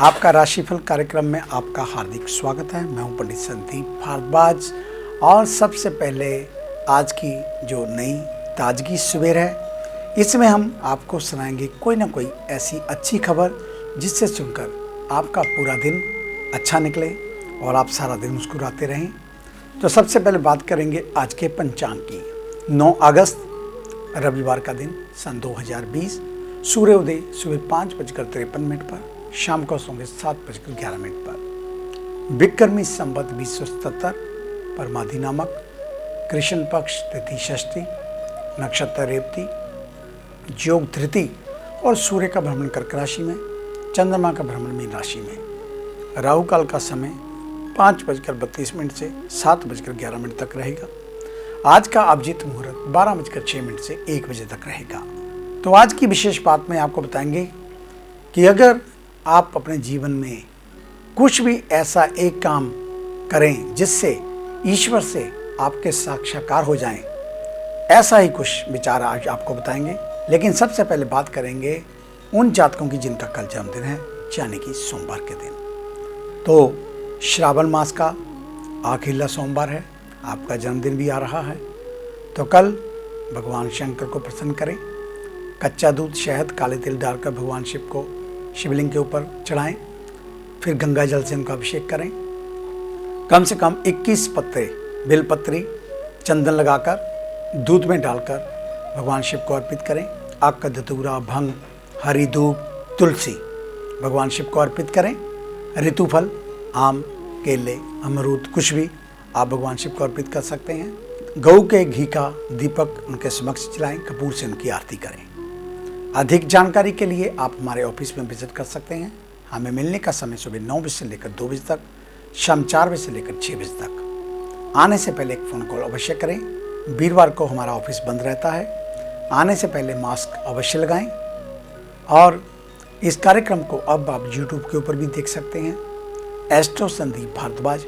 आपका राशिफल कार्यक्रम में आपका हार्दिक स्वागत है। मैं हूं पंडित संदीप भारद्वाज और सबसे पहले आज की जो नई ताजगी सवेर है, इसमें हम आपको सुनाएंगे कोई ना कोई ऐसी अच्छी खबर जिससे सुनकर आपका पूरा दिन अच्छा निकले और आप सारा दिन मुस्कुराते रहें। तो सबसे पहले बात करेंगे आज के पंचांग की। 9 अगस्त रविवार का दिन सन 2020, सूर्योदय सुबह 5:53 पर, शाम को होंगे 7:11 पर। विक्रमी संवत 2077 परमाधि नामक, कृष्ण पक्ष तिथि षष्ठी, नक्षत्र रेवती, योग धृति और सूर्य का भ्रमण कर्क राशि में, चंद्रमा का भ्रमण मीन राशि में। राहु काल का समय 5:32 से 7:11 तक रहेगा। आज का अभिजीत मुहूर्त 12:06 से 1 बजे तक रहेगा। तो आज की विशेष बात में आपको बताएंगे कि अगर आप अपने जीवन में कुछ भी ऐसा एक काम करें जिससे ईश्वर से आपके साक्षात्कार हो जाएं, ऐसा ही कुछ विचार आज आपको बताएंगे। लेकिन सबसे पहले बात करेंगे उन जातकों की जिनका कल जन्मदिन है, यानी कि सोमवार के दिन। तो श्रावण मास का आखिरला सोमवार है, आपका जन्मदिन भी आ रहा है। तो कल भगवान शंकर को प्रसन्न करें। कच्चा दूध, शहद, काले तिल डालकर भगवान शिव को शिवलिंग के ऊपर चढ़ाएं, फिर गंगा जल से उनका अभिषेक करें। कम से कम 21 पत्ते बेलपत्री चंदन लगाकर दूध में डालकर भगवान शिव को अर्पित करें। आग का धतूरा, भंग, हरी धूप, तुलसी भगवान शिव को अर्पित करें। ऋतुफल, आम, केले, अमरूद, कुछ भी आप भगवान शिव को अर्पित कर सकते हैं। गऊ के घी का दीपक उनके समक्ष जलाएं, कपूर से उनकी आरती करें। अधिक जानकारी के लिए आप हमारे ऑफिस में विजिट कर सकते हैं। हमें मिलने का समय सुबह 9 बजे से लेकर 2 बजे तक, शाम 4 बजे से लेकर 6 बजे तक। आने से पहले एक फ़ोन कॉल अवश्य करें। वीरवार को हमारा ऑफिस बंद रहता है। आने से पहले मास्क अवश्य लगाएं। और इस कार्यक्रम को अब आप यूट्यूब के ऊपर भी देख सकते हैं, एस्ट्रो संदीप भारद्वाज।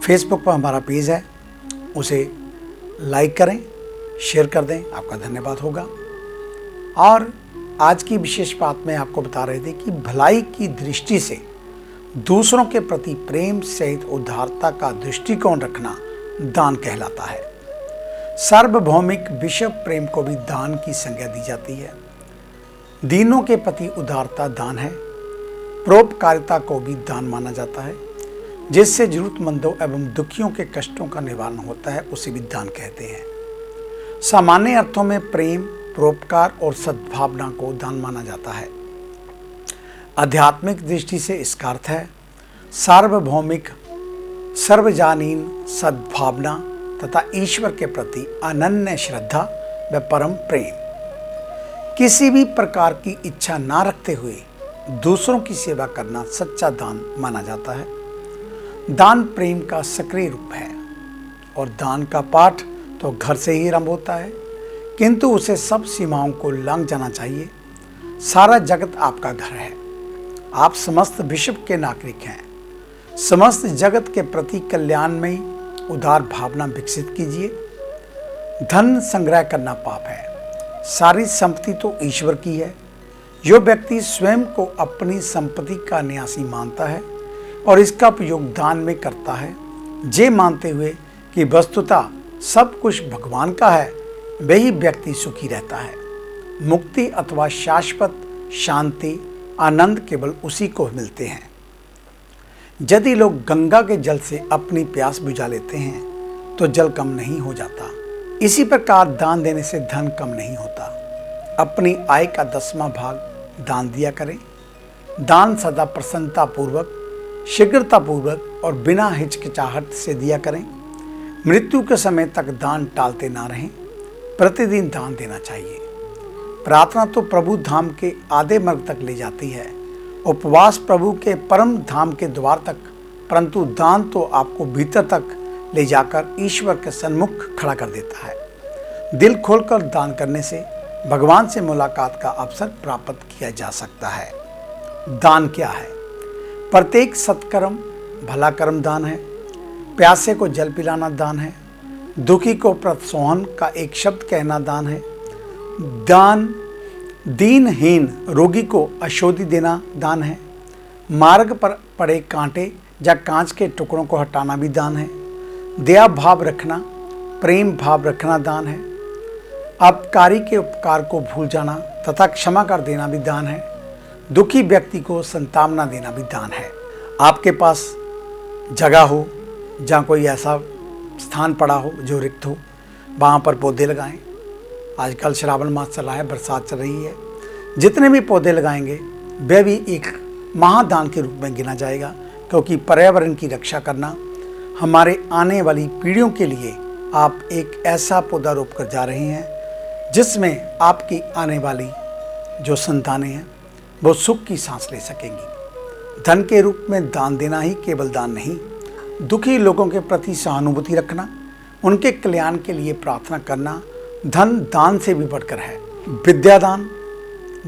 फेसबुक पर हमारा पेज है, उसे लाइक करें, शेयर कर दें, आपका धन्यवाद होगा। और आज की विशेष बात में आपको बता रहे थे कि भलाई की दृष्टि से दूसरों के प्रति प्रेम सहित उदारता का दृष्टिकोण रखना दान कहलाता है। सार्वभौमिक विश्व प्रेम को भी दान की संज्ञा दी जाती है। दीनों के प्रति उदारता दान है। परोपकारिता को भी दान माना जाता है। जिससे जरूरतमंदों एवं दुखियों के कष्टों का निवारण होता है, उसे भी दान कहते हैं। सामान्य अर्थों में प्रेम, परोपकार और सद्भावना को दान माना जाता है। आध्यात्मिक दृष्टि से इसका अर्थ है सार्वभौमिक सर्वजनीन सद्भावना तथा ईश्वर के प्रति अनन्य श्रद्धा व परम प्रेम। किसी भी प्रकार की इच्छा ना रखते हुए दूसरों की सेवा करना सच्चा दान माना जाता है। दान प्रेम का सक्रिय रूप है और दान का पाठ तो घर से ही आरंभ होता है, किंतु उसे सब सीमाओं को लांघ जाना चाहिए। सारा जगत आपका घर है। आप समस्त विश्व के नागरिक हैं। समस्त जगत के प्रति कल्याणमयी उदार भावना विकसित कीजिए। धन संग्रह करना पाप है। सारी संपत्ति तो ईश्वर की है। जो व्यक्ति स्वयं को अपनी संपत्ति का न्यासी मानता है और इसका उपयोग दान में करता है, ये मानते हुए कि वस्तुतः सब कुछ भगवान का है, वही व्यक्ति सुखी रहता है। मुक्ति अथवा शाश्वत शांति, आनंद केवल उसी को मिलते हैं। यदि लोग गंगा के जल से अपनी प्यास बुझा लेते हैं तो जल कम नहीं हो जाता। इसी प्रकार दान देने से धन कम नहीं होता। अपनी आय का 10वां भाग दान दिया करें। दान सदा प्रसन्नता पूर्वक, शीघ्रता पूर्वक और बिना हिचकिचाहट से दिया करें। मृत्यु के समय तक दान टालते ना रहें। प्रतिदिन दान देना चाहिए। प्रार्थना तो प्रभु धाम के आधे मार्ग तक ले जाती है, उपवास प्रभु के परम धाम के द्वार तक, परंतु दान तो आपको भीतर तक ले जाकर ईश्वर के सन्मुख खड़ा कर देता है। दिल खोलकर दान करने से भगवान से मुलाकात का अवसर प्राप्त किया जा सकता है। दान क्या है? प्रत्येक सत्कर्म भला कर्म दान है। प्यासे को जल पिलाना दान है। दुखी को प्रोत्साहन का एक शब्द कहना दान है। दान दीनहीन रोगी को औषधि देना दान है। मार्ग पर पड़े कांटे या कांच के टुकड़ों को हटाना भी दान है। दया भाव रखना, प्रेम भाव रखना दान है। अपकारी के उपकार को भूल जाना तथा क्षमा कर देना भी दान है। दुखी व्यक्ति को संतावना देना भी दान है। आपके पास जगह हो जहाँ कोई ऐसा स्थान पड़ा हो जो रिक्त हो, वहाँ पर पौधे लगाएं। आजकल श्रावण मास चला है, बरसात चल रही है। जितने भी पौधे लगाएंगे वह भी एक महादान के रूप में गिना जाएगा, क्योंकि पर्यावरण की रक्षा करना, हमारे आने वाली पीढ़ियों के लिए आप एक ऐसा पौधा रोप कर जा रहे हैं जिसमें आपकी आने वाली जो संतानें हैं वो सुख की सांस ले सकेंगी। धन के रूप में दान देना ही केवल दान नहीं, दुखी लोगों के प्रति सहानुभूति रखना, उनके कल्याण के लिए प्रार्थना करना धन दान से भी बढ़कर है। विद्यादान,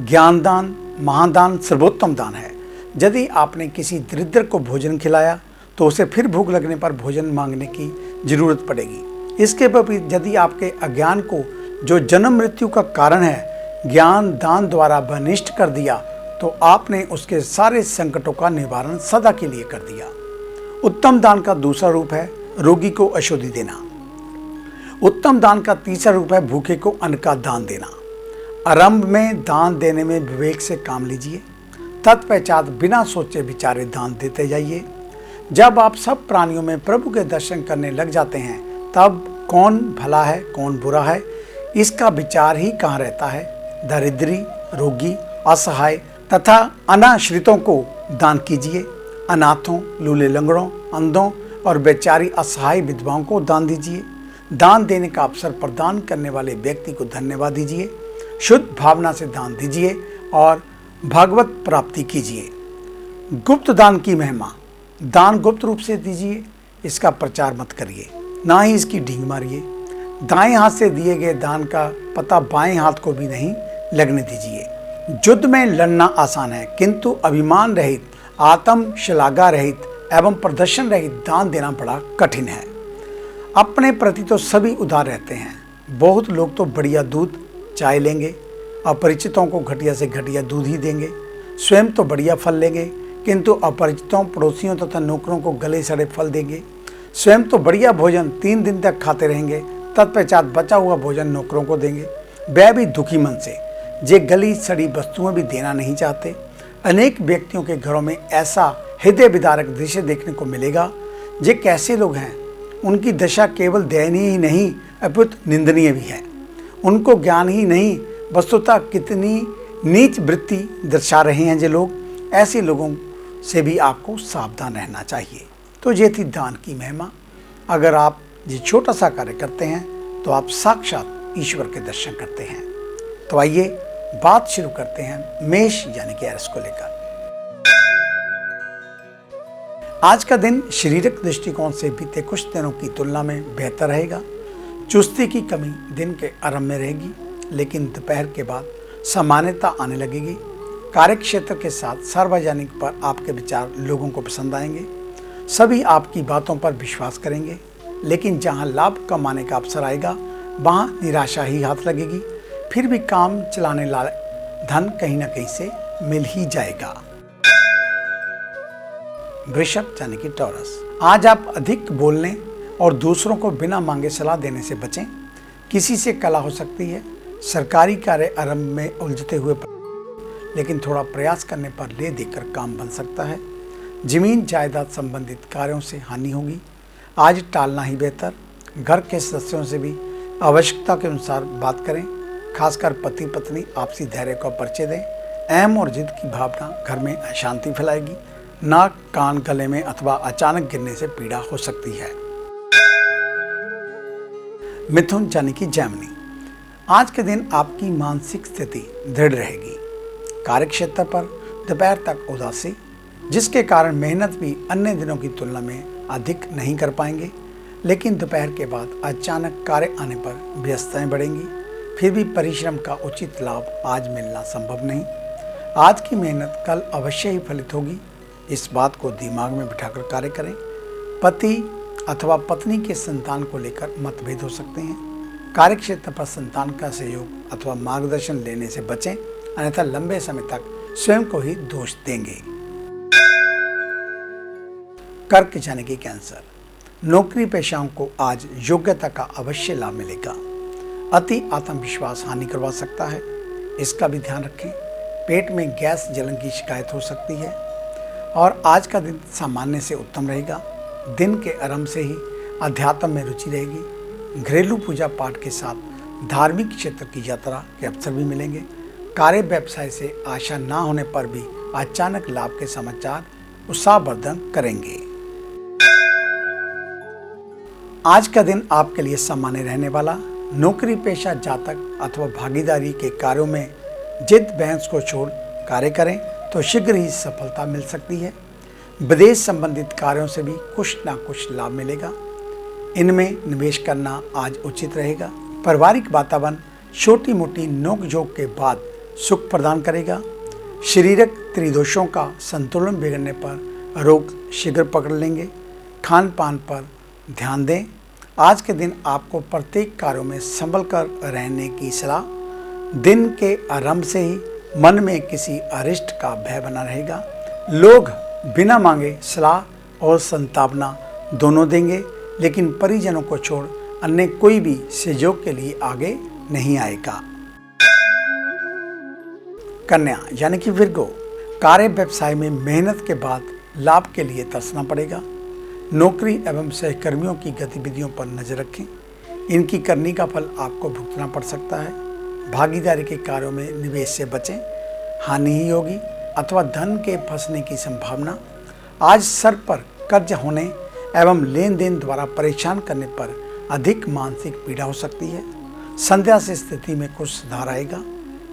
ज्ञानदान, महादान सर्वोत्तम दान है। यदि आपने किसी दरिद्र को भोजन खिलाया तो उसे फिर भूख लगने पर भोजन मांगने की जरूरत पड़ेगी। इसके विपरीत यदि आपके अज्ञान को, जो जन्म मृत्यु का कारण है, ज्ञान दान द्वारा बनिष्ठ कर दिया तो आपने उसके सारे संकटों का निवारण सदा के लिए कर दिया। उत्तम दान का दूसरा रूप है रोगी को औषधि देना। उत्तम दान का तीसरा रूप है भूखे को अन्न का दान देना। आरंभ में दान देने में विवेक से काम लीजिए, तत्पश्चात बिना सोचे विचारे दान देते जाइए। जब आप सब प्राणियों में प्रभु के दर्शन करने लग जाते हैं तब कौन भला है कौन बुरा है इसका विचार ही कहाँ रहता है। दरिद्री, रोगी, असहाय तथा अनाश्रितों को दान कीजिए। अनाथों, लूले लंगड़ों, अंधों और बेचारी असहाय विधवाओं को दान दीजिए। दान देने का अवसर प्रदान करने वाले व्यक्ति को धन्यवाद दीजिए। शुद्ध भावना से दान दीजिए और भागवत प्राप्ति कीजिए। गुप्त दान की महिमा। दान गुप्त रूप से दीजिए, इसका प्रचार मत करिए, ना ही इसकी ढींग मारिए। दाएं हाथ से दिए गए दान का पता बाएं हाथ को भी नहीं लगने दीजिए। युद्ध में लड़ना आसान है, किंतु अभिमान रहित, आत्म श्लाघा रहित एवं प्रदर्शन रहित दान देना बड़ा कठिन है। अपने प्रति तो सभी उदार रहते हैं। बहुत लोग तो बढ़िया दूध चाय लेंगे, अपरिचितों को घटिया से घटिया दूध ही देंगे। स्वयं तो बढ़िया फल लेंगे, किंतु अपरिचितों, पड़ोसियों तथा नौकरों को गले सड़े फल देंगे। स्वयं तो बढ़िया भोजन 3 दिन तक खाते रहेंगे, तत्पश्चात बचा हुआ भोजन नौकरों को देंगे, वह भी दुखी मन से। जे गली सड़ी वस्तुएं भी देना नहीं चाहते। अनेक व्यक्तियों के घरों में ऐसा हृदय विदारक दृश्य देखने को मिलेगा। जे कैसे लोग हैं, उनकी दशा केवल दयनीय ही नहीं अपितु निंदनीय भी है। उनको ज्ञान ही नहीं, वस्तुतः कितनी नीच वृत्ति दर्शा रहे हैं जो लोग। ऐसे लोगों से भी आपको सावधान रहना चाहिए। तो ये थी दान की महिमा। अगर आप ये छोटा सा कार्य करते हैं तो आप साक्षात ईश्वर के दर्शन करते हैं। तो आइए बात शुरू करते हैं मेष यानी कि एरिस को लेकर। आज का दिन शारीरिक दृष्टिकोण से बीते कुछ दिनों की तुलना में बेहतर रहेगा। चुस्ती की कमी दिन के आरंभ में रहेगी, लेकिन दोपहर के बाद सामान्यता आने लगेगी। कार्यक्षेत्र के साथ सार्वजनिक पर आपके विचार लोगों को पसंद आएंगे। सभी आपकी बातों पर विश्वास करेंगे, लेकिन जहां लाभ कमाने का अवसर आएगा वहां निराशा ही हाथ लगेगी। फिर भी काम चलाने लायक धन कहीं ना कहीं से मिल ही जाएगा। वृषभ यानी कि टॉरस, आज आप अधिक बोलने और दूसरों को बिना मांगे सलाह देने से बचें। किसी से कला हो सकती है। सरकारी कार्य आरंभ में उलझते हुए, लेकिन थोड़ा प्रयास करने पर ले देकर काम बन सकता है। जमीन जायदाद संबंधित कार्यों से हानि होगी। आज टालना ही बेहतर। घर के सदस्यों से भी आवश्यकता के अनुसार बात करें। खासकर पति पत्नी आपसी धैर्य का परिचय दें। अहम और जिद की भावना घर में अशांति फैलाएगी। नाक, कान, गले में अथवा अचानक गिरने से पीड़ा हो सकती है। मिथुन यानी कि जैमिनी, आज के दिन आपकी मानसिक स्थिति दृढ़ रहेगी। कार्यक्षेत्र पर दोपहर तक उदासी, जिसके कारण मेहनत भी अन्य दिनों की तुलना में अधिक नहीं कर पाएंगे। लेकिन दोपहर के बाद अचानक कार्य आने पर व्यस्तताएं बढ़ेंगी। फिर भी परिश्रम का उचित लाभ आज मिलना संभव नहीं। आज की मेहनत कल अवश्य ही फलित होगी। इस बात को दिमाग में बिठाकर कार्य करें। पति अथवा पत्नी के संतान को लेकर मतभेद हो सकते हैं। कार्यक्षेत्र पर संतान का सहयोग अथवा मार्गदर्शन लेने से बचें, अन्यथा लंबे समय तक स्वयं को ही दोष देंगे। कर्क यानी कि कैंसर। नौकरी पेशाओं को आज योग्यता का अवश्य लाभ मिलेगा। अति आत्मविश्वास हानि करवा सकता है, इसका भी ध्यान रखें। पेट में गैस जलन की शिकायत हो सकती है और आज का दिन सामान्य से उत्तम रहेगा। दिन के आरंभ से ही अध्यात्म में रुचि रहेगी। घरेलू पूजा पाठ के साथ धार्मिक क्षेत्र की यात्रा के अवसर भी मिलेंगे। कार्य व्यवसाय से आशा ना होने पर भी अचानक लाभ के समाचार उत्साहवर्धन करेंगे। आज का दिन आपके लिए सामान्य रहने वाला। नौकरी पेशा जातक अथवा भागीदारी के कार्यों में जिद बहस को छोड़ कार्य करें तो शीघ्र ही सफलता मिल सकती है। विदेश संबंधित कार्यों से भी कुछ ना कुछ लाभ मिलेगा, इनमें निवेश करना आज उचित रहेगा। पारिवारिक वातावरण छोटी मोटी नोकझोंक के बाद सुख प्रदान करेगा। शारीरिक त्रिदोषों का संतुलन बिगड़ने पर रोग शीघ्र पकड़ लेंगे। खान पान पर ध्यान दें। आज के दिन आपको प्रत्येक कार्यों में संभल कर रहने की सलाह। दिन के आरंभ से ही मन में किसी अरिष्ट का भय बना रहेगा। लोग बिना मांगे सलाह और संतावना दोनों देंगे, लेकिन परिजनों को छोड़ अन्य कोई भी सहयोग के लिए आगे नहीं आएगा। कन्या यानी कि विर्गो, कार्य व्यवसाय में मेहनत के बाद लाभ के लिए तरसना पड़ेगा। नौकरी एवं सहकर्मियों की गतिविधियों पर नजर रखें, इनकी करनी का फल आपको भुगतना पड़ सकता है। भागीदारी के कार्यों में निवेश से बचें, हानि ही होगी अथवा धन के फंसने की संभावना। आज सर पर कर्ज होने एवं लेन देन द्वारा परेशान करने पर अधिक मानसिक पीड़ा हो सकती है। संध्या से स्थिति में कुछ सुधार आएगा।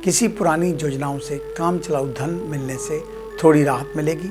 किसी पुरानी योजनाओं से काम चलाऊ धन मिलने से थोड़ी राहत मिलेगी।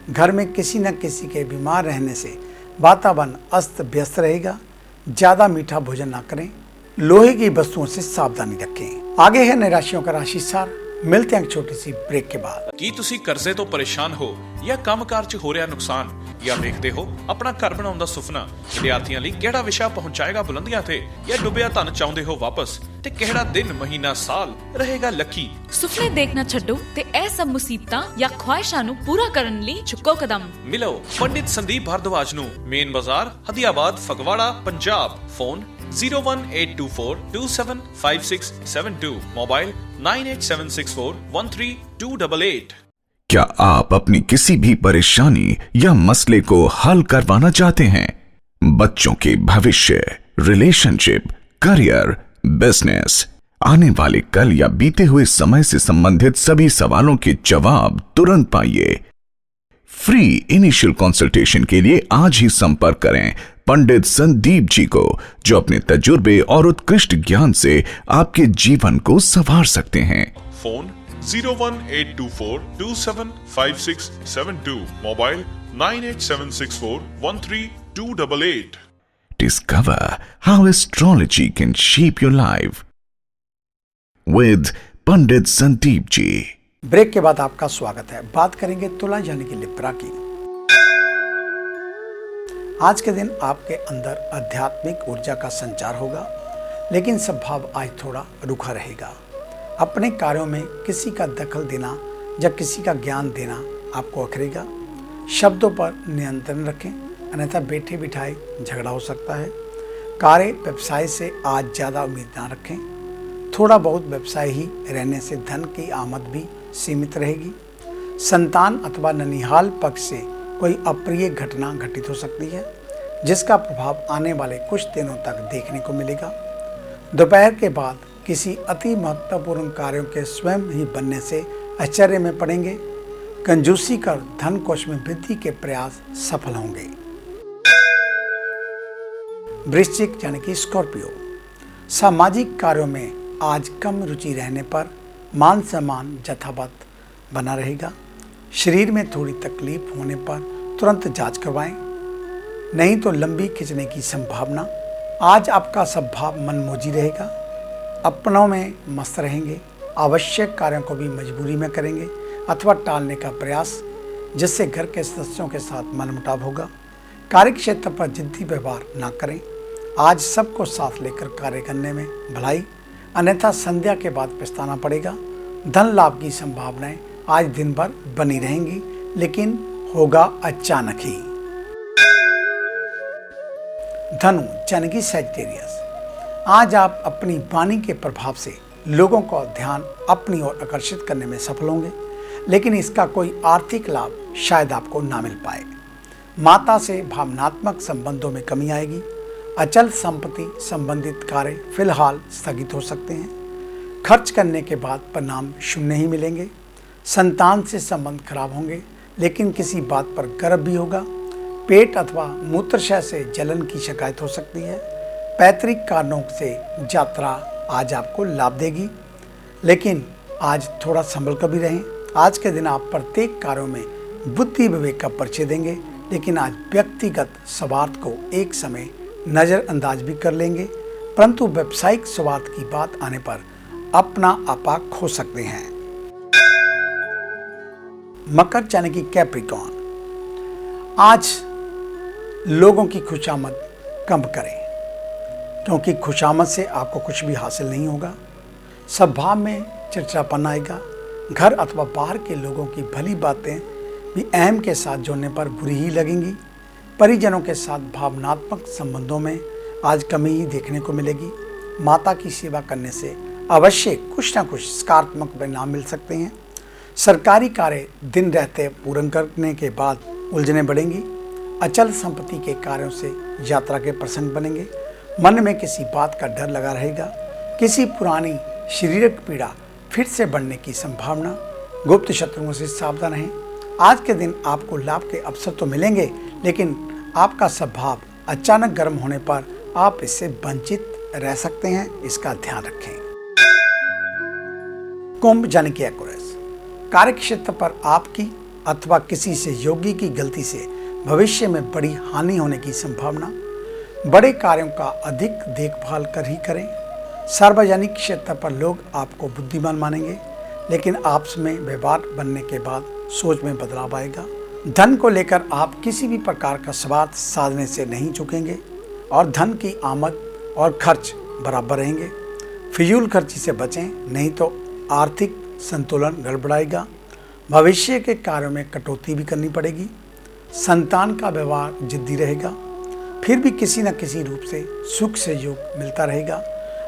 घर में किसी न किसी के बीमार रहने से वातावरण अस्त व्यस्त रहेगा। ज्यादा मीठा भोजन ना करें। लोहे की वस्तुओं से सावधानी रखें। आगे है निराशियों का राशि सार। मिलते हैं एक छोटी सी ब्रेक के बाद। ਕੀ ਤੁਸੀਂ ਕਰਜ਼ੇ ਤੋਂ ਪਰੇਸ਼ਾਨ ਹੋ ਜਾਂ ਕੰਮਕਾਰ 'ਚ ਹੋ ਰਿਹਾ ਨੁਕਸਾਨ ਜਾਂ ਵੇਖਦੇ ਹੋ ਆਪਣਾ ਘਰ ਬਣਾਉਣ ਦਾ ਸੁਪਨਾ? ਵਿਦਿਆਰਥੀਆਂ ਲਈ ਕਿਹੜਾ ਵਿਸ਼ਾ ਪਹੁੰਚਾਏਗਾ ਬੁਲੰਦੀਆਂ ਤੇ ਜਾਂ ਡੁੱਬਿਆ ਧਨ ਚਾਹੁੰਦੇ ਹੋ ਵਾਪਸ? ਤੇ ਕਿਹੜਾ ਦਿਨ ਮਹੀਨਾ ਸਾਲ ਰਹੇਗਾ ਲੱਕੀ? ਸੁਪਨੇ ਦੇਖਣਾ ਛੱਡੋ ਤੇ ਇਹ ਸਭ ਮੁਸੀਬਤਾਂ ਜਾਂ ਖੁਆਇਸ਼ਾਂ ਨੂੰ ਪੂਰਾ ਕਰਨ ਲਈ ਚੁੱਕੋ ਕਦਮ। ਮਿਲੋ ਪੰਡਿਤ ਸੰਦੀਪ ਭਾਰਦਵਾਜ ਨੂੰ, main Bazaar Hadiabad Phagwara Punjab. Phone 01824275672, mobile 9876413288। क्या आप अपनी किसी भी परेशानी या मसले को हल करवाना चाहते हैं? बच्चों के भविष्य, रिलेशनशिप, करियर, बिजनेस, आने वाले कल या बीते हुए समय से संबंधित सभी सवालों के जवाब तुरंत पाइए। फ्री इनिशियल कंसल्टेशन के लिए आज ही संपर्क करें पंडित संदीप जी को, जो अपने तजुर्बे और उत्कृष्ट ज्ञान से आपके जीवन को संवार सकते हैं। Phone 01824275672, mobile 9876413288। Discover how astrology can shape your life with Pandit Sandeep ji. Break के बाद आपका स्वागत है। बात करेंगे तुला यानी कि लिब्रा की। आज के दिन आपके अंदर आध्यात्मिक ऊर्जा का संचार होगा, लेकिन स्वभाव आज थोड़ा रूखा रहेगा। अपने कार्यों में किसी का दखल देना या किसी का ज्ञान देना आपको अखरेगा। शब्दों पर नियंत्रण रखें, अन्यथा बैठे बिठाए झगड़ा हो सकता है। कार्य व्यवसाय से आज ज़्यादा उम्मीद ना रखें। थोड़ा बहुत व्यवसाय ही रहने से धन की आमद भी सीमित रहेगी। संतान अथवा ननिहाल पक्ष से कोई अप्रिय घटना घटित हो सकती है, जिसका प्रभाव आने वाले कुछ दिनों तक देखने को मिलेगा। दोपहर के बाद किसी अति महत्वपूर्ण कार्यों के स्वयं ही बनने से आश्चर्य में पड़ेंगे। कंजूसी कर धन कोष में वृद्धि के प्रयास सफल होंगे। वृश्चिक यानी कि स्कॉर्पियो, सामाजिक कार्यों में आज कम रुचि रहने पर मान सम्मान यथावत बना रहेगा। शरीर में थोड़ी तकलीफ होने पर तुरंत जांच करवाएं, नहीं तो लंबी खिंचने की संभावना। आज आपका स्वभाव मनमोजी रहेगा। अपनों में मस्त रहेंगे। आवश्यक कार्यों को भी मजबूरी में करेंगे अथवा टालने का प्रयास, जिससे घर के सदस्यों के साथ मनमुटाव होगा। कार्य क्षेत्र पर जिद्दी व्यवहार ना करें। आज सबको साथ लेकर कार्य करने में भलाई, अन्यथा संध्या के बाद पछताना पड़ेगा। धन लाभ की संभावनाएं आज दिन भर बनी रहेंगी, लेकिन होगा अचानक ही। धनु यानी कि सैजिटेरियस, आज आप अपनी वाणी के प्रभाव से लोगों का ध्यान अपनी ओर आकर्षित करने में सफल होंगे, लेकिन इसका कोई आर्थिक लाभ शायद आपको ना मिल पाए। माता से भावनात्मक संबंधों में कमी आएगी। अचल संपत्ति संबंधित कार्य फिलहाल स्थगित हो सकते हैं। खर्च करने के बाद परिणाम शून्य ही मिलेंगे। संतान से संबंध खराब होंगे, लेकिन किसी बात पर गर्व भी होगा। पेट अथवा मूत्राशय से जलन की शिकायत हो सकती है। पैतृक कारणों से यात्रा आज आपको लाभ देगी, लेकिन आज थोड़ा संभल कर भी रहें। आज के दिन आप प्रत्येक कार्यों में बुद्धि विवेक का परिचय देंगे, लेकिन आज व्यक्तिगत स्वार्थ को एक समय नज़रअंदाज भी कर लेंगे, परंतु व्यावसायिक स्वार्थ की बात आने पर अपना आपा खो सकते हैं। मकर यानी कि कैप्रिकॉर्न, आज लोगों की खुशामद कम करें, क्योंकि खुशामद से आपको कुछ भी हासिल नहीं होगा। स्वभाव में चिड़चिड़ापन आएगा। घर अथवा बाहर के लोगों की भली बातें भी अहम के साथ जोड़ने पर बुरी ही लगेंगी। परिजनों के साथ भावनात्मक संबंधों में आज कमी ही देखने को मिलेगी। माता की सेवा करने से अवश्य कुछ न कुछ सकारात्मक परिणाम मिल सकते हैं। सरकारी कार्य दिन रहते पूर्ण करने के बाद उलझने बढ़ेंगी। अचल संपत्ति के कार्यों से यात्रा के प्रसंग बनेंगे। मन में किसी बात का डर लगा रहेगा। किसी पुरानी शारीरिक पीड़ा फिर से बढ़ने की संभावना। गुप्त शत्रुओं से सावधान रहें। आज के दिन आपको लाभ के अवसर तो मिलेंगे, लेकिन आपका स्वभाव अचानक गर्म होने पर आप इससे वंचित रह सकते हैं, इसका ध्यान रखें। कुंभ यानी कि एक्वेरियस, कार्यक्षेत्र पर आपकी अथवा किसी सहयोगी की गलती से भविष्य में बड़ी हानि होने की संभावना। बड़े कार्यों का अधिक देखभाल कर ही करें। सार्वजनिक क्षेत्र पर लोग आपको बुद्धिमान मानेंगे, लेकिन आपस में व्यवहार बनने के बाद सोच में बदलाव आएगा। धन को लेकर आप किसी भी प्रकार का स्वार्थ साधने से नहीं चूकेंगे और धन की आमद और खर्च बराबर रहेंगे। फिजूल खर्ची से बचें, नहीं तो आर्थिक संतुलन गड़बड़ाएगा। भविष्य के कार्यों में कटौती भी करनी पड़ेगी। संतान का व्यवहार जिद्दी रहेगा, फिर भी किसी न किसी रूप से सुख सहयोग मिलता रहेगा।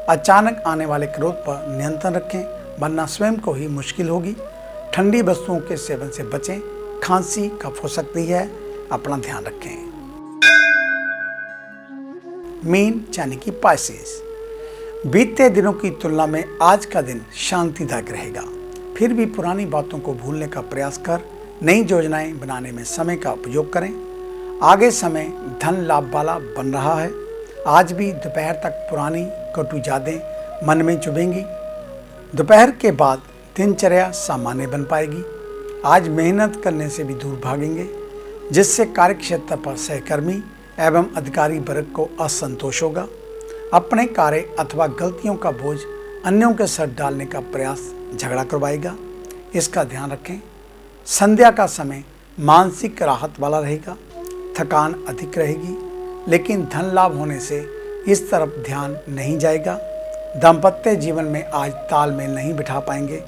अचानक आने वाले क्रोध पर नियंत्रण रखें, वरना स्वयं को ही मुश्किल होगी। ठंडी वस्तुओं के सेवन से बचें, खांसी कफ हो सकती है, अपना ध्यान रखें। मीन यानी कि पाइसेस, बीते दिनों की तुलना में आज का दिन शांतिदायक रहेगा। फिर भी पुरानी बातों को भूलने का प्रयास कर नई योजनाएं बनाने में समय का उपयोग करें। आगे समय धन लाभ वाला बन रहा है। आज भी दोपहर तक पुरानी कटु यादें मन में चुभेंगी। दोपहर के बाद दिनचर्या सामान्य बन पाएगी। आज मेहनत करने से भी दूर भागेंगे, जिससे कार्यक्षेत्र पर सहकर्मी एवं अधिकारी वर्ग को असंतोष होगा। अपने कार्य अथवा गलतियों का बोझ अन्यों के सर डालने का प्रयास झगड़ा करवाएगा, इसका ध्यान रखें। संध्या का समय मानसिक राहत वाला रहेगा। थकान अधिक रहेगी, लेकिन धन लाभ होने से इस तरफ ध्यान नहीं जाएगा। दाम्पत्य जीवन में आज तालमेल नहीं बिठा पाएंगे।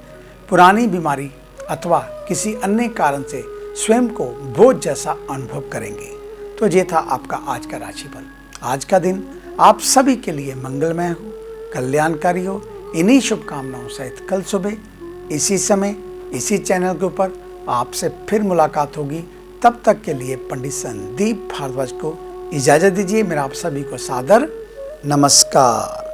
पुरानी बीमारी अथवा किसी अन्य कारण से स्वयं को बोझ जैसा अनुभव करेंगे। तो ये था आपका आज का राशिफल। आज का दिन आप सभी के लिए मंगलमय हो, कल्याणकारी हो। इन्हीं शुभकामनाओं सहित कल सुबह इसी समय इसी चैनल के ऊपर आपसे फिर मुलाकात होगी। तब तक के लिए पंडित संदीप भारद्वाज को इजाज़त दीजिए। मेरा आप सभी को सादर नमस्कार।